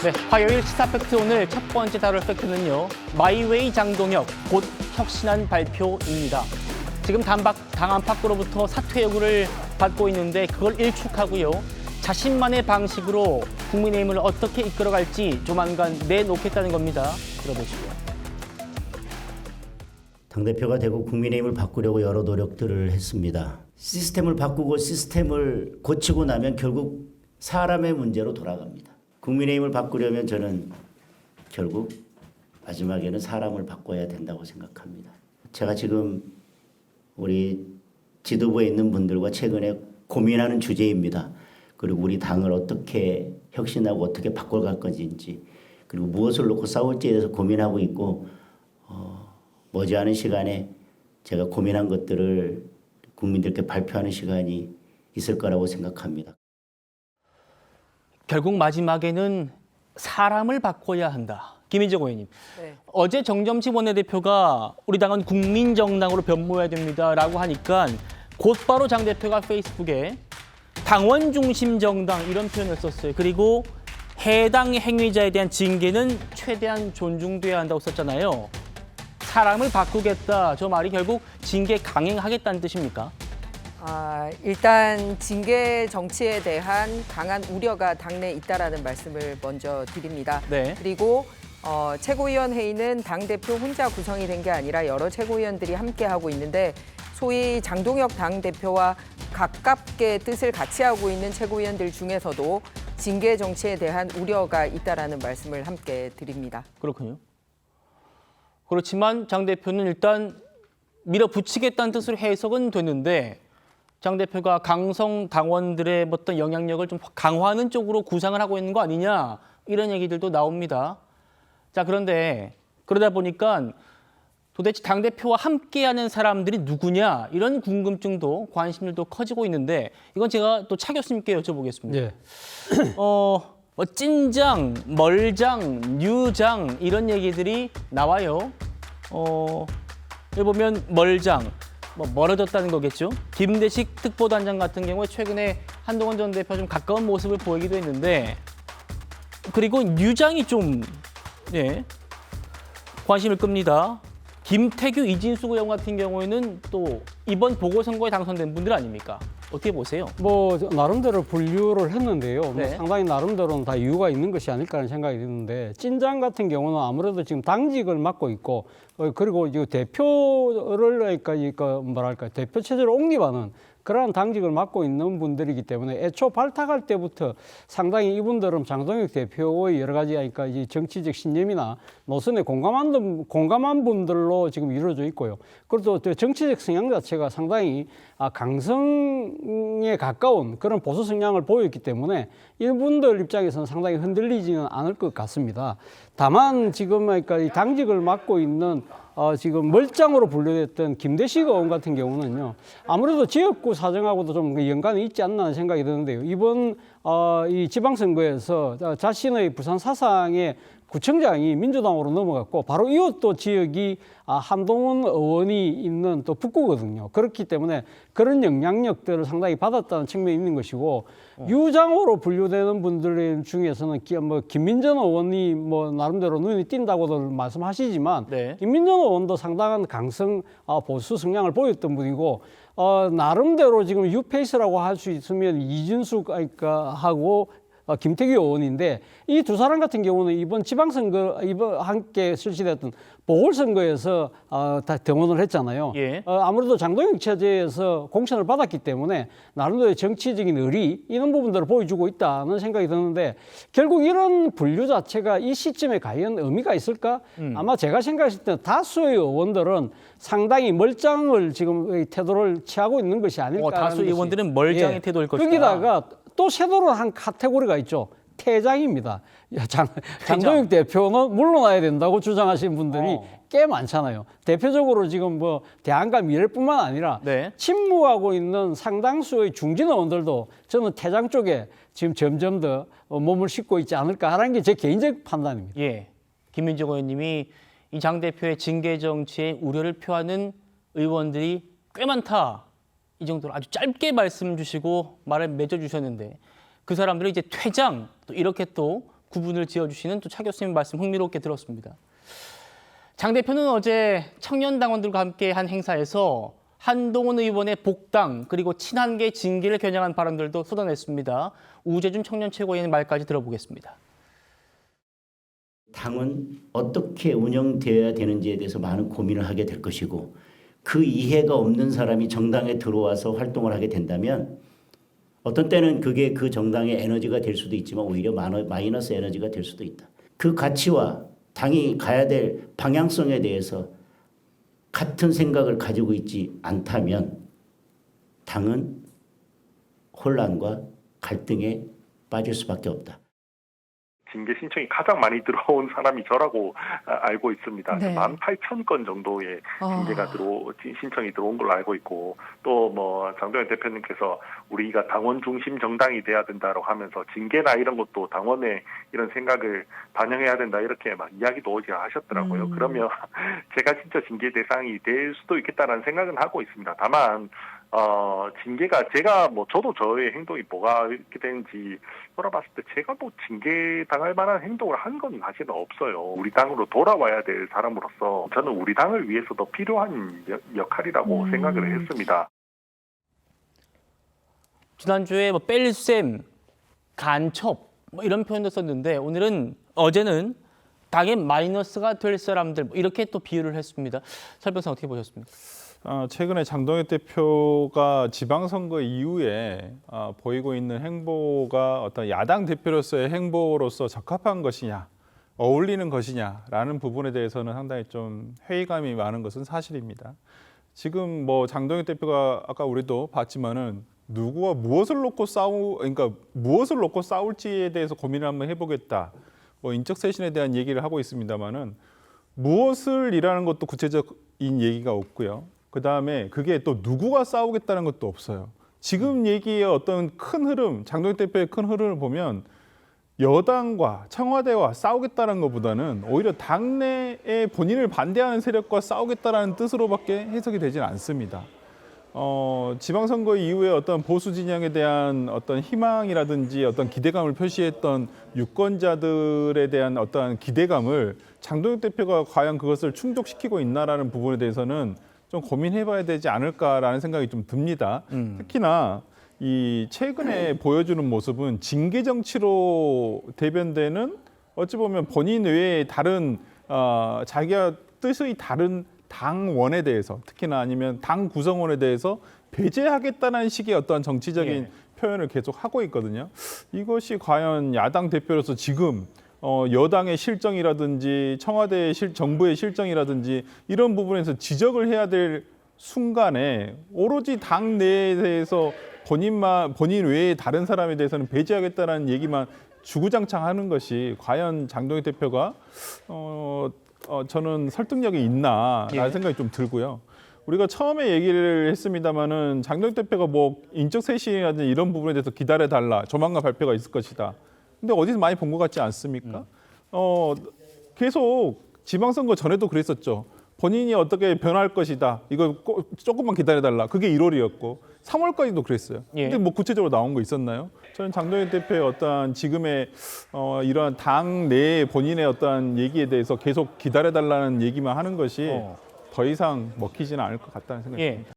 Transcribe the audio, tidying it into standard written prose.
네, 화요일 시사 팩트 오늘 첫 번째 다룰 팩트는요. 마이웨이 장동혁 곧 혁신안 발표입니다. 지금 당 안팎으로부터 사퇴 요구를 받고 있는데 그걸 일축하고요. 자신만의 방식으로 국민의힘을 어떻게 이끌어갈지 조만간 내놓겠다는 겁니다. 들어보시죠. 당대표가 되고 국민의힘을 바꾸려고 여러 노력들을 했습니다. 시스템을 바꾸고 시스템을 고치고 나면 결국 사람의 문제로 돌아갑니다. 국민의힘을 바꾸려면 저는 결국 마지막에는 사람을 바꿔야 된다고 생각합니다. 제가 지금 우리 지도부에 있는 분들과 최근에 고민하는 주제입니다. 그리고 우리 당을 어떻게 혁신하고 어떻게 바꿔갈 건지 그리고 무엇을 놓고 싸울지에 대해서 고민하고 있고 머지않은 시간에 제가 고민한 것들을 국민들께 발표하는 시간이 있을 거라고 생각합니다. 결국 마지막에는 사람을 바꿔야 한다. 김인정 의원님. 네. 어제 정점식 원내대표가 우리 당은 국민정당으로 변모해야 됩니다라고 하니까 곧바로 장 대표가 페이스북에 당원 중심 정당 이런 표현을 썼어요. 그리고 해당 행위자에 대한 징계는 최대한 존중돼야 한다고 썼잖아요. 사람을 바꾸겠다. 저 말이 결국 징계 강행하겠다는 뜻입니까? 일단 징계 정치에 대한 강한 우려가 당내에 있다라는 말씀을 먼저 드립니다. 네. 그리고 최고위원 회의는 당대표 혼자 구성이 된 게 아니라 여러 최고위원들이 함께 하고 있는데 소위 장동혁 당대표와 가깝게 뜻을 같이 하고 있는 최고위원들 중에서도 징계 정치에 대한 우려가 있다라는 말씀을 함께 드립니다. 그렇군요. 그렇지만 장 대표는 일단 밀어붙이겠다는 뜻으로 해석은 됐는데 장 대표가 강성 당원들의 어떤 영향력을 좀 강화하는 쪽으로 구상을 하고 있는 거 아니냐 이런 얘기들도 나옵니다. 자, 그런데 그러다 보니까 도대체 당 대표와 함께하는 사람들이 누구냐 이런 궁금증도 관심들도 커지고 있는데 이건 제가 또 차 교수님께 여쭤보겠습니다. 네. 뭐 찐장, 멀장, 뉴장 이런 얘기들이 나와요. 여기 보면 멀장. 뭐 멀어졌다는 거겠죠. 김대식 특보단장 같은 경우에 최근에 한동훈 전 대표와 좀 가까운 모습을 보이기도 했는데 그리고 뉴장이 좀 관심을 끕니다. 김태규, 이진숙 의원 같은 경우에는 또 이번 보궐선거에 당선된 분들 아닙니까? 어떻게 보세요? 뭐 나름대로 분류를 했는데요. 뭐 네. 상당히 나름대로는 다 이유가 있는 것이 아닐까라는 생각이 드는데 찐장 같은 경우는 아무래도 지금 당직을 맡고 있고 그리고 이 대표를 그러니까 뭐랄까 대표 체제를 옹립하는 그러한 당직을 맡고 있는 분들이기 때문에 애초 발탁할 때부터 상당히 이분들은 장동혁 대표의 여러 가지 그러니까 이 정치적 신념이나 노선에 공감한 분들로 지금 이루어져 있고요. 그리고 또 정치적 성향 자체가 상당히 강성에 가까운 그런 보수 성향을 보였기 때문에 이분들 입장에서는 상당히 흔들리지는 않을 것 같습니다. 다만 지금 그러니까 이 당직을 맡고 있는 지금 멀장으로 분류됐던 김대식 의원 같은 경우는요. 아무래도 지역구 사정하고도 좀 연관이 있지 않나 하는 생각이 드는데요. 이번 이 지방선거에서 자신의 부산 사상의 구청장이 민주당으로 넘어갔고 바로 이웃도 지역이 한동훈 의원이 있는 또 북구거든요. 그렇기 때문에 그런 영향력들을 상당히 받았다는 측면이 있는 것이고 유장으로 분류되는 분들 중에서는 뭐 김민전 의원이 뭐 나름대로 눈이 띈다고들 말씀하시지만 네. 김민전 의원도 상당한 강성 보수 성향을 보였던 분이고 나름대로 지금 유페이스라고 할 수 있으면 이준숙 하고 김태규 의원인데 이 두 사람 같은 경우는 이번 지방선거 이번 함께 실시됐던 보궐선거에서 다 등원을 했잖아요. 예. 아무래도 장동혁 체제에서 공천을 받았기 때문에 나름대로 정치적인 의리 이런 부분들을 보여주고 있다는 생각이 드는데 결국 이런 분류 자체가 이 시점에 과연 의미가 있을까? 아마 제가 생각했을 때 다수의 의원들은 상당히 멀장을 지금 태도를 취하고 있는 것이 아닐까. 다수 의원들은 멀장의 태도일 것이다. 거기다가 또 섀도로 한 카테고리가 있죠. 퇴장입니다. 장동혁 대표는 물러나야 된다고 주장하시는 분들이 꽤 많잖아요. 대표적으로 지금 뭐 대안과 미래뿐만 아니라 네. 침묵하고 있는 상당수의 중진 의원들도 저는 퇴장 쪽에 지금 점점 더 몸을 싣고 있지 않을까 하는 게 제 개인적 판단입니다. 예, 김민정 의원님이 이 장 대표의 징계 정치에 우려를 표하는 의원들이 꽤 많다. 이 정도로 아주 짧게 말씀 주시고 말을 맺어주셨는데 그 사람들은 이제 퇴장 또 이렇게 또 구분을 지어주시는 또 차 교수님 말씀 흥미롭게 들었습니다. 장 대표는 어제 청년 당원들과 함께 한 행사에서 한동훈 의원의 복당 그리고 친한계 징계를 겨냥한 발언들도 쏟아냈습니다. 우재준 청년 최고위원의 말까지 들어보겠습니다. 당은 어떻게 운영되어야 되는지에 대해서 많은 고민을 하게 될 것이고 그 이해가 없는 사람이 정당에 들어와서 활동을 하게 된다면 어떤 때는 그게 그 정당의 에너지가 될 수도 있지만 오히려 마이너스 에너지가 될 수도 있다. 그 가치와 당이 가야 될 방향성에 대해서 같은 생각을 가지고 있지 않다면 당은 혼란과 갈등에 빠질 수밖에 없다. 징계 신청이 가장 많이 들어온 사람이 저라고 알고 있습니다. 네. 18,000건 정도의 징계가 신청이 들어온 걸로 알고 있고 또 뭐 장동현 대표님께서 우리가 당원 중심 정당이 돼야 된다고 하면서 징계나 이런 것도 당원의 이런 생각을 반영해야 된다 이렇게 막 이야기도 오지 하셨더라고요. 그러면 제가 진짜 징계 대상이 될 수도 있겠다라는 생각은 하고 있습니다. 다만 징계가 제가 뭐 저도 저의 행동이 뭐가 이렇게 되는지 돌아봤을 때 제가 뭐 징계 당할 만한 행동을 한 건 사실은 없어요. 우리 당으로 돌아와야 될 사람으로서 저는 우리 당을 위해서도 필요한 역할이라고 생각을 했습니다. 지난주에 뭐 뺄셈, 간첩 뭐 이런 표현도 썼는데 어제는 당의 마이너스가 될 사람들 뭐 이렇게 또 비유를 했습니다. 설 변호사 어떻게 보셨습니까? 최근에 장동혁 대표가 지방선거 이후에 보이고 있는 행보가 어떤 야당 대표로서의 행보로서 적합한 것이냐, 어울리는 것이냐라는 부분에 대해서는 상당히 좀 회의감이 많은 것은 사실입니다. 지금 뭐 장동혁 대표가 아까 우리도 봤지만은 누구와 무엇을 놓고 무엇을 놓고 싸울지에 대해서 고민을 한번 해보겠다. 뭐 인적 쇄신에 대한 얘기를 하고 있습니다만은 무엇을이라는 것도 구체적인 얘기가 없고요. 그 다음에 그게 또 누구가 싸우겠다는 것도 없어요. 지금 얘기의 어떤 큰 흐름, 장동혁 대표의 큰 흐름을 보면 여당과 청와대와 싸우겠다는 것보다는 오히려 당내에 본인을 반대하는 세력과 싸우겠다는 뜻으로밖에 해석이 되진 않습니다. 지방선거 이후에 어떤 보수 진영에 대한 어떤 희망이라든지 어떤 기대감을 표시했던 유권자들에 대한 어떠한 기대감을 장동혁 대표가 과연 그것을 충족시키고 있나라는 부분에 대해서는 좀 고민해봐야 되지 않을까라는 생각이 좀 듭니다. 특히나 이 최근에 보여주는 모습은 징계 정치로 대변되는 어찌 보면 본인 외에 다른 자기가 뜻의 다른 당원에 대해서 특히나 아니면 당 구성원에 대해서 배제하겠다는 식의 어떤 정치적인 표현을 계속 하고 있거든요. 이것이 과연 야당 대표로서 지금 여당의 실정이라든지 청와대의 정부의 실정이라든지 이런 부분에서 지적을 해야 될 순간에 오로지 당 내에 대해서 본인 외에 다른 사람에 대해서는 배제하겠다는 얘기만 주구장창 하는 것이 과연 장동혁 대표가 저는 설득력이 있나라는 생각이 좀 들고요. 우리가 처음에 얘기를 했습니다마는 장동혁 대표가 뭐 인적 쇄신이라든지 이런 부분에 대해서 기다려달라. 조만간 발표가 있을 것이다. 근데 어디서 많이 본 것 같지 않습니까? 계속 지방선거 전에도 그랬었죠. 본인이 어떻게 변할 것이다. 이거 조금만 기다려달라. 그게 1월이었고 3월까지도 그랬어요. 근데 뭐 구체적으로 나온 거 있었나요? 저는 장동혁 대표의 어떠한 지금의 이러한 당 내의 본인의 어떠한 얘기에 대해서 계속 기다려달라는 얘기만 하는 것이 더 이상 먹히지는 않을 것 같다는 생각이 듭니다.